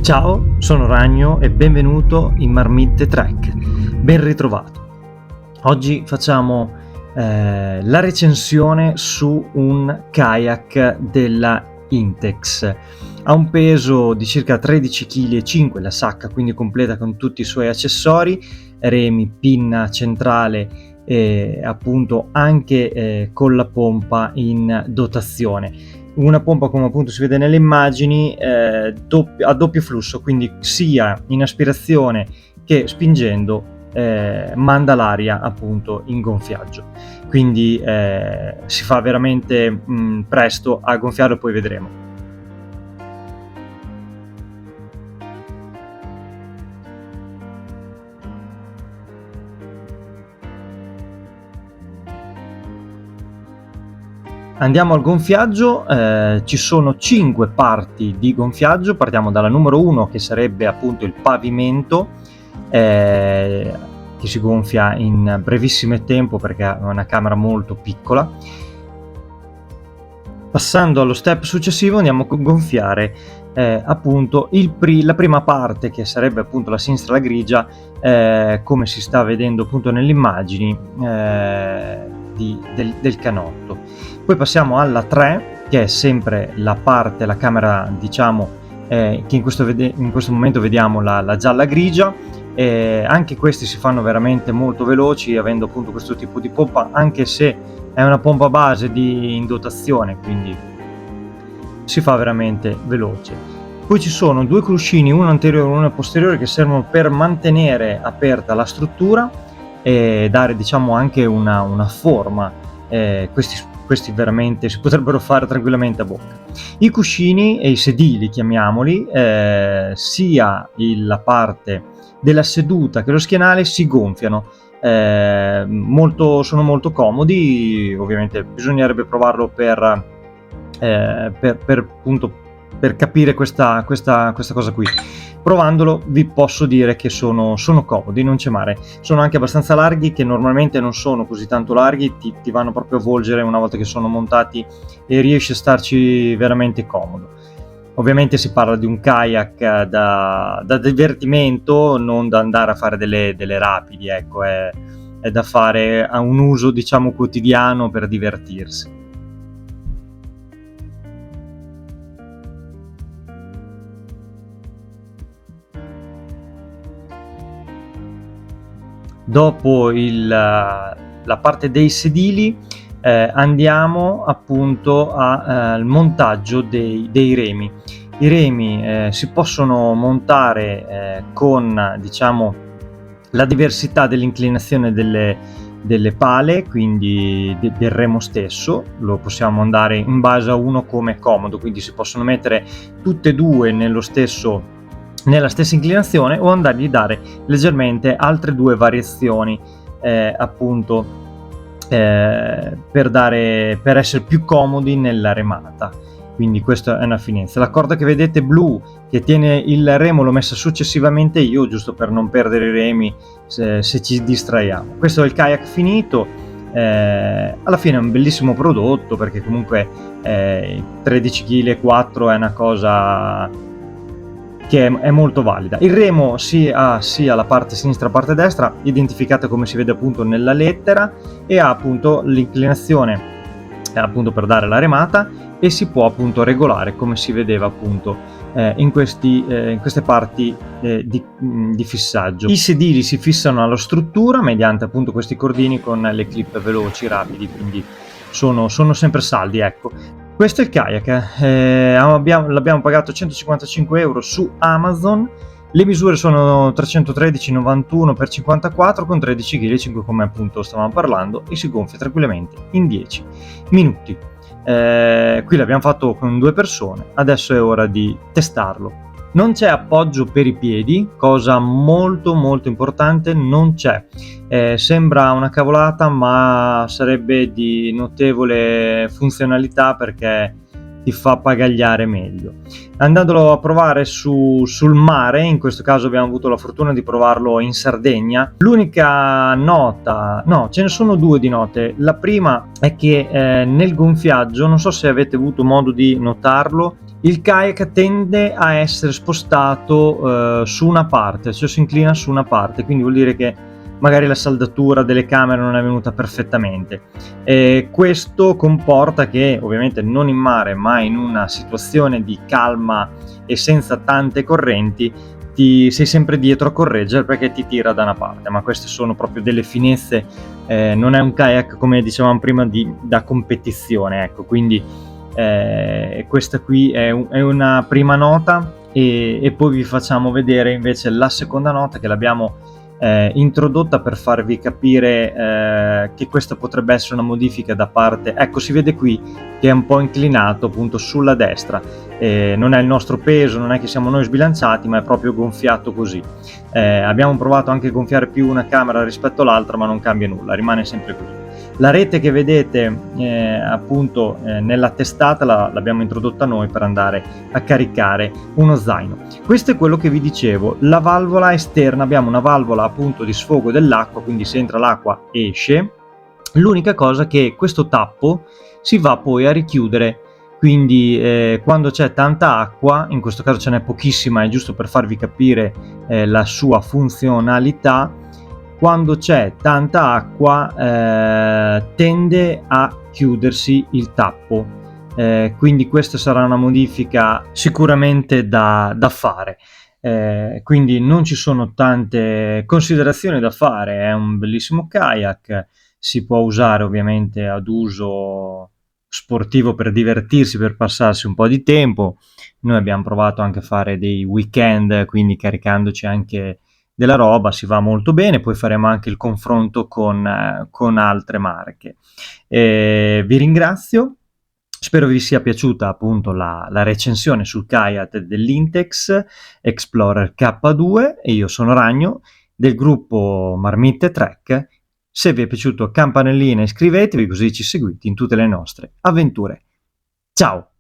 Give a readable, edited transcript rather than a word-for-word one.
Ciao, sono Ragno e benvenuto in Marmitte Trek. Ben ritrovato. Oggi facciamo la recensione su un kayak della Intex. Ha un peso di circa 13,5 kg la sacca, quindi completa con tutti i suoi accessori, remi, pinna centrale e appunto anche con la pompa in dotazione. Una pompa, come appunto si vede nelle immagini, a doppio flusso, quindi sia in aspirazione che spingendo manda l'aria appunto in gonfiaggio, quindi si fa veramente presto a gonfiarlo, poi vedremo. Andiamo al gonfiaggio, ci sono 5 parti di gonfiaggio. Partiamo dalla numero 1, che sarebbe appunto il pavimento, che si gonfia in brevissimo tempo perché è una camera molto piccola. Passando allo step successivo andiamo a gonfiare appunto la prima parte, che sarebbe appunto la sinistra, la grigia, come si sta vedendo appunto nelle immagini del canotto. Poi passiamo alla 3, che è sempre la camera, diciamo, che in questo momento vediamo la gialla grigia. Anche questi si fanno veramente molto veloci, avendo appunto questo tipo di pompa, anche se è una pompa base in dotazione, quindi si fa veramente veloce. Poi ci sono 2 cuscini, uno anteriore e uno posteriore, che servono per mantenere aperta la struttura e dare, diciamo, anche una forma. Questi veramente si potrebbero fare tranquillamente a bocca. I cuscini e i sedili, chiamiamoli, sia la parte della seduta che lo schienale si gonfiano. Sono molto comodi. Ovviamente bisognerebbe provarlo per capire questa cosa qui. Provandolo vi posso dire che sono comodi, non c'è male. Sono anche abbastanza larghi, che normalmente non sono così tanto larghi, ti vanno proprio a volgere una volta che sono montati e riesci a starci veramente comodo. Ovviamente si parla di un kayak da divertimento, non da andare a fare delle rapidi, ecco, è da fare a un uso, diciamo, quotidiano, per divertirsi. Dopo la parte dei sedili, andiamo appunto al montaggio dei remi. I remi si possono montare con, diciamo, la diversità dell'inclinazione delle pale, quindi del remo stesso. Lo possiamo andare in base a uno come è comodo, quindi si possono mettere tutte e due nella stessa inclinazione, o andargli a dare leggermente altre 2 variazioni appunto per essere più comodi nella remata. Quindi questa è una finezza. La corda che vedete blu, che tiene il remo, l'ho messa successivamente io, giusto per non perdere i remi se ci distraiamo. Questo è il kayak finito. Alla fine è un bellissimo prodotto, perché comunque 13,4 kg è una cosa che è molto valida. Il remo sia la parte sinistra, parte destra, identificate come si vede appunto nella lettera, e ha appunto l'inclinazione appunto per dare la remata, e si può appunto regolare, come si vedeva appunto in queste parti di fissaggio. I sedili si fissano alla struttura mediante appunto questi cordini con le clip veloci, rapidi, quindi sono sempre saldi, ecco. Questo è il kayak, l'abbiamo pagato 155 euro su Amazon. Le misure sono 313,91 x 54 con 13,5 kg, come appunto stavamo parlando, e si gonfia tranquillamente in 10 minuti. Qui l'abbiamo fatto con 2 persone, adesso è ora di testarlo. Non c'è appoggio per i piedi, cosa molto molto importante, non c'è. Sembra una cavolata, ma sarebbe di notevole funzionalità, perché ti fa pagagliare meglio. Andandolo a provare sul mare, in questo caso abbiamo avuto la fortuna di provarlo in Sardegna, l'unica nota, no, ce ne sono 2 di note. La prima è che nel gonfiaggio, non so se avete avuto modo di notarlo, il kayak tende a essere spostato su una parte, cioè si inclina su una parte, quindi vuol dire che magari la saldatura delle camere non è venuta perfettamente. Questo comporta che, ovviamente non in mare, ma in una situazione di calma e senza tante correnti, sei sempre dietro a correggere perché ti tira da una parte. Ma queste sono proprio delle finezze, non è un kayak, come dicevamo prima, da competizione, ecco. Quindi questa qui è una prima nota, e poi vi facciamo vedere invece la seconda nota, che l'abbiamo introdotta per farvi capire che questa potrebbe essere una modifica da parte, ecco, si vede qui che è un po' inclinato appunto sulla destra, non è il nostro peso, non è che siamo noi sbilanciati, ma è proprio gonfiato così. Abbiamo provato anche a gonfiare più una camera rispetto all'altra, ma non cambia nulla, rimane sempre così. La rete che vedete appunto nella testata l'abbiamo introdotta noi per andare a caricare uno zaino. Questo è quello che vi dicevo, la valvola esterna, abbiamo una valvola appunto di sfogo dell'acqua, quindi se entra l'acqua esce. L'unica cosa che questo tappo si va poi a richiudere, quindi quando c'è tanta acqua, in questo caso ce n'è pochissima, è giusto per farvi capire la sua funzionalità. Quando c'è tanta acqua tende a chiudersi il tappo, quindi questa sarà una modifica sicuramente da fare. Quindi non ci sono tante considerazioni da fare, è un bellissimo kayak, si può usare ovviamente ad uso sportivo per divertirsi, per passarsi un po' di tempo. Noi abbiamo provato anche a fare dei weekend, quindi caricandoci anche della roba, si va molto bene. Poi faremo anche il confronto con altre marche. Vi ringrazio, spero vi sia piaciuta appunto la recensione sul kayak dell'Intex Explorer K2, e io sono Ragno del gruppo Marmitte Trek. Se vi è piaciuto, campanellina, iscrivetevi così ci seguite in tutte le nostre avventure. Ciao!